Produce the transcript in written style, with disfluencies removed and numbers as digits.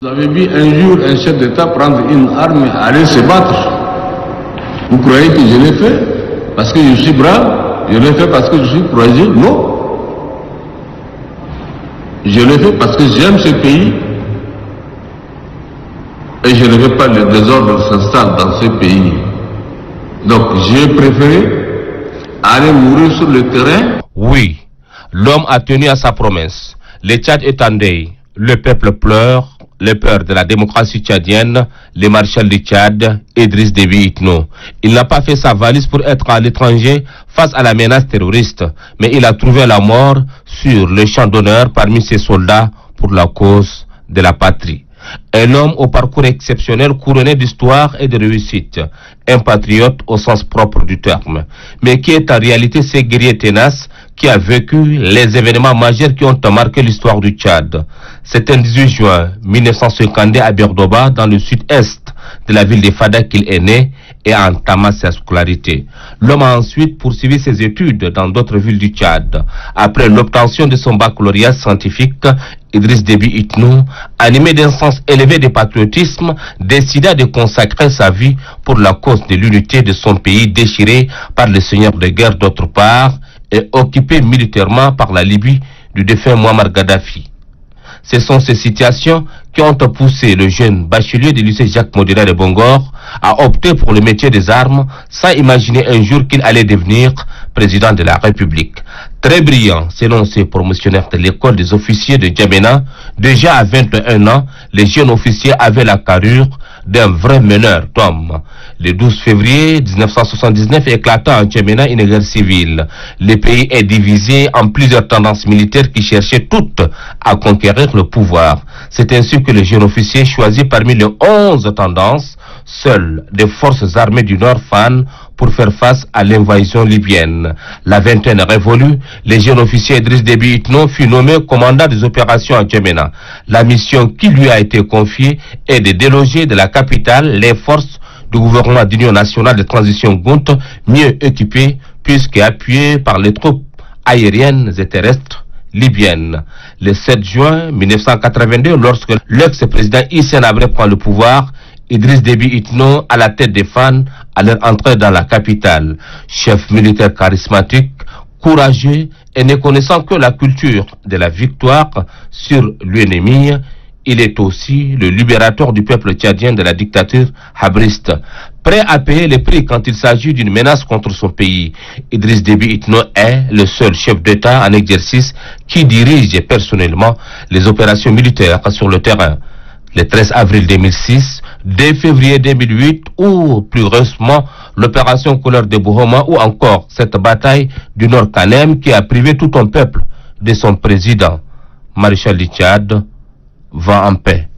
Vous avez vu un jour un chef d'État prendre une arme et aller se battre. Vous croyez que je l'ai fait parce que je suis brave? Je l'ai fait parce que je suis courageux? Non. Je l'ai fait parce que j'aime ce pays et je ne veux pas le désordre s'installe dans ce pays. Donc j'ai préféré aller mourir sur le terrain. Oui, l'homme a tenu à sa promesse. Le Tchad est en deuil, le peuple pleure. Les peurs de la démocratie tchadienne, le maréchal du Tchad, Idriss Déby Itno. Il n'a pas fait sa valise pour être à l'étranger face à la menace terroriste, mais il a trouvé la mort sur le champ d'honneur parmi ses soldats pour la cause de la patrie. Un homme au parcours exceptionnel couronné d'histoire et de réussite, un patriote au sens propre du terme, mais qui est en réalité ce guerrier tenace qui a vécu les événements majeurs qui ont marqué l'histoire du Tchad. C'est un 18 juin 1952 à Berdoba, dans le sud-est de la ville de Fada qu'il est né et a entamé sa scolarité. L'homme a ensuite poursuivi ses études dans d'autres villes du Tchad. Après l'obtention de son baccalauréat scientifique, Idriss Déby Itno, animé d'un sens élevé de patriotisme, décida de consacrer sa vie pour la cause de l'unité de son pays déchiré par les seigneurs de guerre d'autre part et occupé militairement par la Libye du défunt Muammar Kadhafi. Ce sont ces situations qui ont poussé le jeune bachelier du lycée Jacques Modéla de Bongor à opter pour le métier des armes sans imaginer un jour qu'il allait devenir président de la République. Très brillant, selon ses promotionnaires de l'école des officiers de Djamena, déjà à 21 ans, les jeunes officiers avaient la carrure d'un vrai meneur d'hommes. Le 12 février 1979 éclata en Djamena une guerre civile. Le pays est divisé en plusieurs tendances militaires qui cherchaient toutes à conquérir le pouvoir. C'est ainsi que les jeunes officiers choisis parmi les 11 tendances, seules des forces armées du Nord fan pour faire face à l'invasion libyenne. La vingtaine révolue, le jeune officier Idriss Déby Itno fut nommé commandant des opérations à Djamena. La mission qui lui a été confiée est de déloger de la capitale les forces du gouvernement d'union nationale de transition Gounte, mieux équipées puisque appuyées par les troupes aériennes et terrestres libyennes. Le 7 juin 1982, lorsque l'ex-président Hissène Habré prend le pouvoir, Idriss Déby Itno, à la tête des fans, à leur entrée dans la capitale. Chef militaire charismatique, courageux et ne connaissant que la culture de la victoire sur l'ennemi, il est aussi le libérateur du peuple tchadien de la dictature habriste. Prêt à payer le prix quand il s'agit d'une menace contre son pays, Idriss Déby Itno est le seul chef d'État en exercice qui dirige personnellement les opérations militaires sur le terrain. Le 13 avril 2006, 2 février 2008 ou plus récemment l'opération Couleur de Bohoma ou encore cette bataille du Nord Canem qui a privé tout un peuple de son président. Maréchal du Tchad, va en paix.